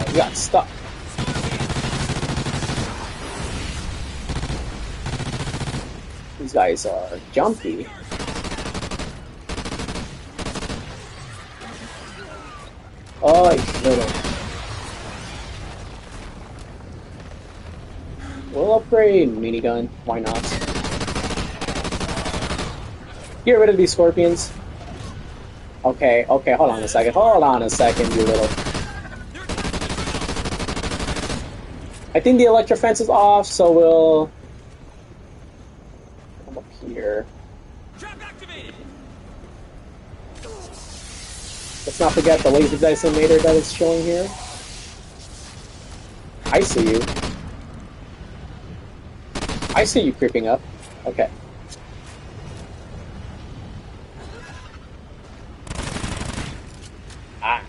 You got stuck. These guys are jumpy. Oh, I killed him. We'll upgrade minigun. Why not? Get rid of these scorpions. Okay, okay, hold on a second. Hold on a second, you little... I think the electro fence is off, so we'll... come up here. Trap activated! Let's not forget the laser decimator that is showing here. I see you. I see you creeping up. Okay. Ah.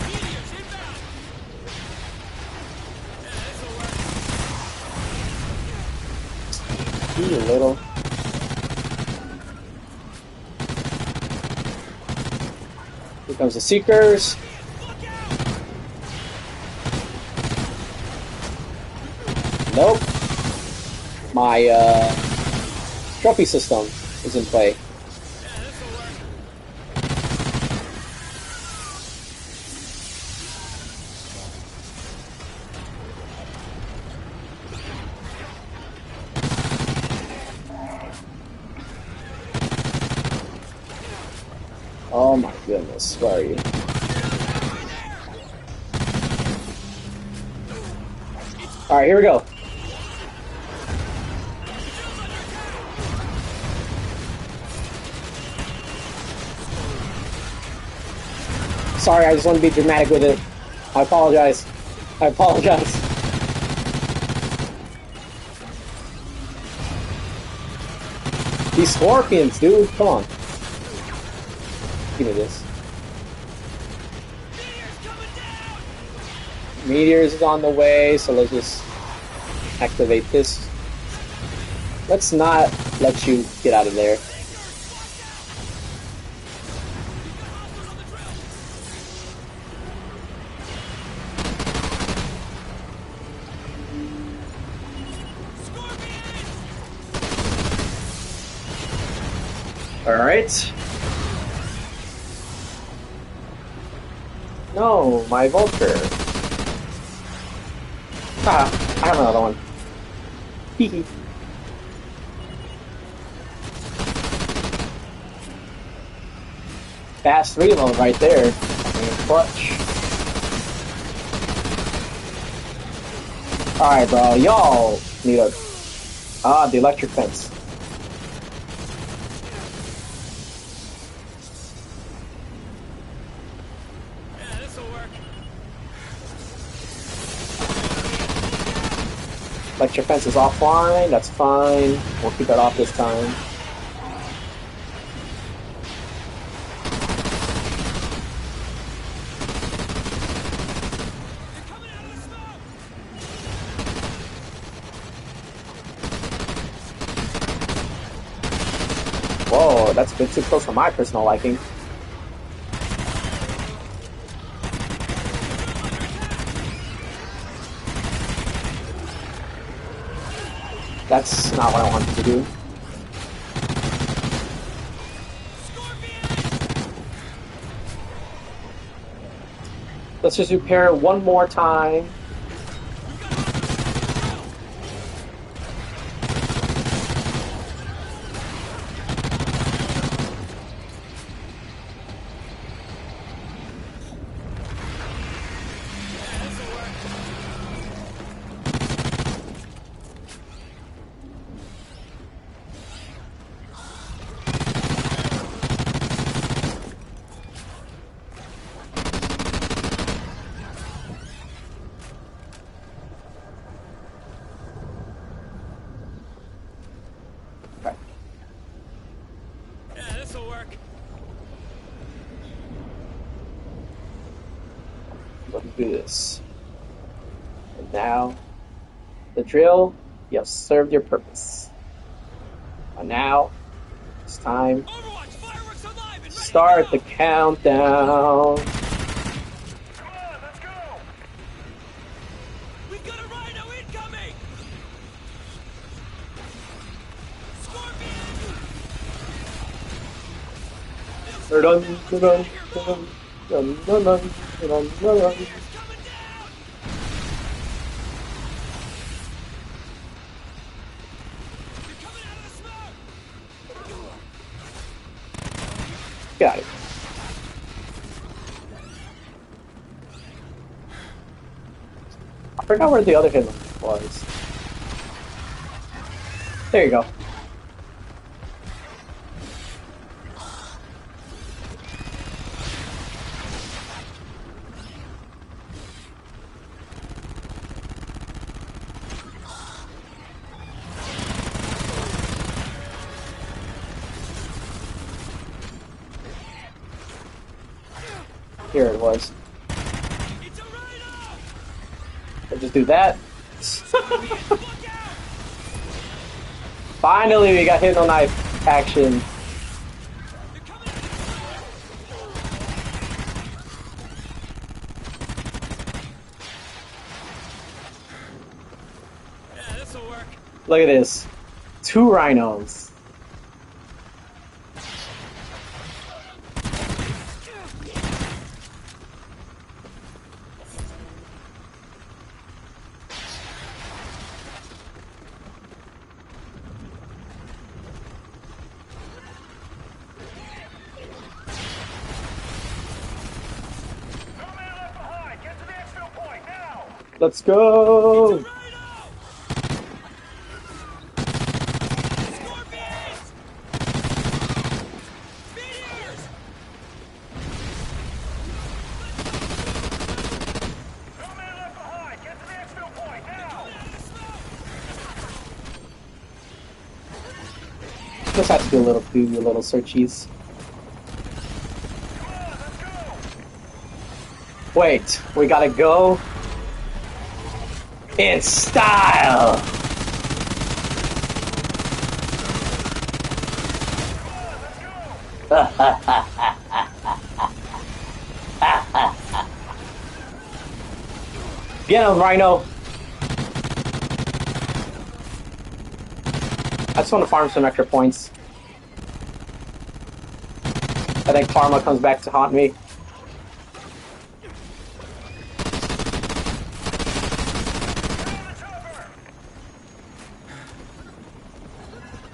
Meteors inbound! Yeah, this'll work. You little... Here comes the Seekers. Look out! Nope. My, trophy system is in play. Yeah, this'll work. Oh my goodness, where are you? Alright, here we go. Sorry, I just want to be dramatic with it. I apologize. I apologize. These scorpions, dude, come on. Give me this. Meteors coming down! Meteors is on the way, so let's just activate this. Let's not let you get out of there. Alright. No, my vulture. Ah, I have another one. Hee hee. Fast reload right there. And clutch. Alright, bro. Y'all need a... Ah, the electric fence. Yeah, this'll work. Electric fence is offline. That's fine. We'll keep that off this time. They're coming out of the smoke! Whoa, that's a bit too close for my personal liking. That's not what I wanted to do. Let's just repair it one more time. let's do this. And now, the drill, you have served your purpose. And now, it's time Overwatch, fireworks alive and to ready start to the go. countdown. Come on, let's go! We've got a rhino incoming. Scorpion. Dun, dun, dun, dun, dun, dun, dun, dun, dun, dun. Spears coming down. You're coming out of the smoke. Got it. I forgot where the other hit was. There you go. Here it was. It's a rhino. I'll just do that. Scorpion, look out. Finally, we got hit on knife action. They're coming out of the smoke. Yeah, this'll work. Look at this. 2 rhinos. No man left behind! Get to the exfil point, now! Let's go! Rhino. Scorpions. Meteors. No man left behind! Get to the exfil point, now! Coming out of the smoke. Just have to do a little searchies. Come on, let's go! Wait, we gotta go in style. Get him, Rhino. I just want to farm some extra points. I think karma comes back to haunt me.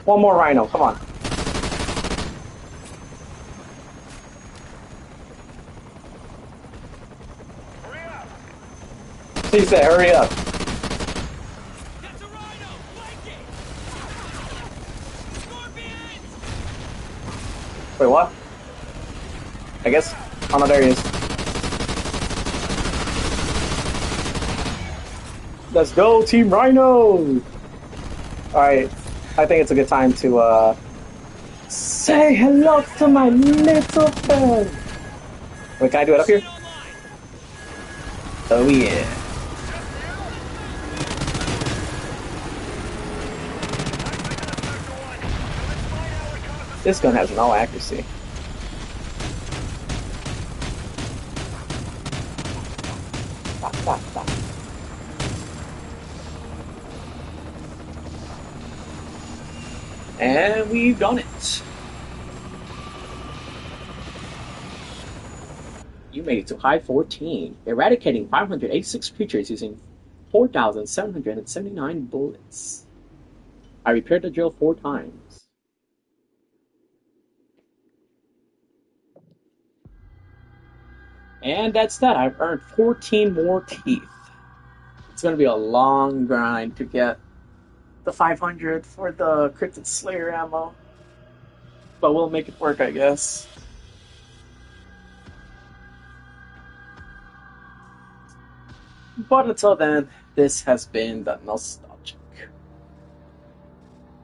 One more Rhino, come on. Hurry up! He said, hurry up. That's a rhino. Flanking. Scorpions. Wait, what? I guess. Oh no, there he is. Let's go, Team Rhino! Alright, I think it's a good time to say hello to my little friend. Wait, can I do it up here? Oh yeah. This gun has no accuracy. Stop, stop, stop. And we've done it. You made it to high 14, eradicating 586 creatures using 4,779 bullets. I repaired the drill 4 times. And that's that. I've earned 14 more teeth. It's going to be a long grind to get the 500 for the Cryptid Slayer ammo. But we'll make it work, I guess. But until then, this has been the Nostalgic.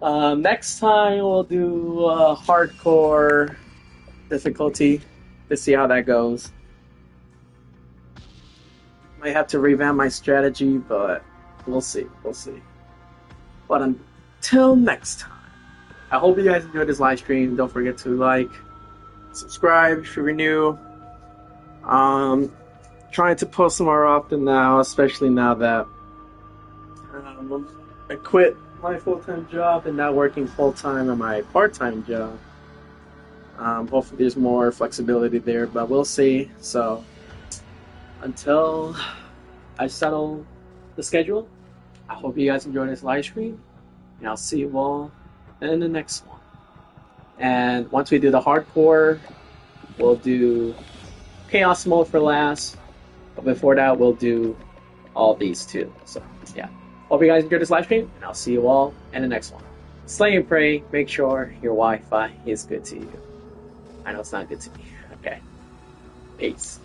Next time we'll do hardcore difficulty to see how that goes. Might have to revamp my strategy, but we'll see. We'll see. But until next time, I hope you guys enjoyed this live stream. Don't forget to like, subscribe if you're new. Trying to post more often now, especially now that I quit my full-time job and now working full-time on my part-time job. Hopefully there's more flexibility there, but we'll see. So until I settle the schedule, I hope you guys enjoyed this live stream, and I'll see you all in the next one. And once we do the hardcore, we'll do chaos mode for last, but before that we'll do all these too. So yeah, hope you guys enjoyed this live stream, and I'll see you all in the next one. Slay and pray, make sure your Wi-Fi is good to you. I know it's not good to me. Okay, peace.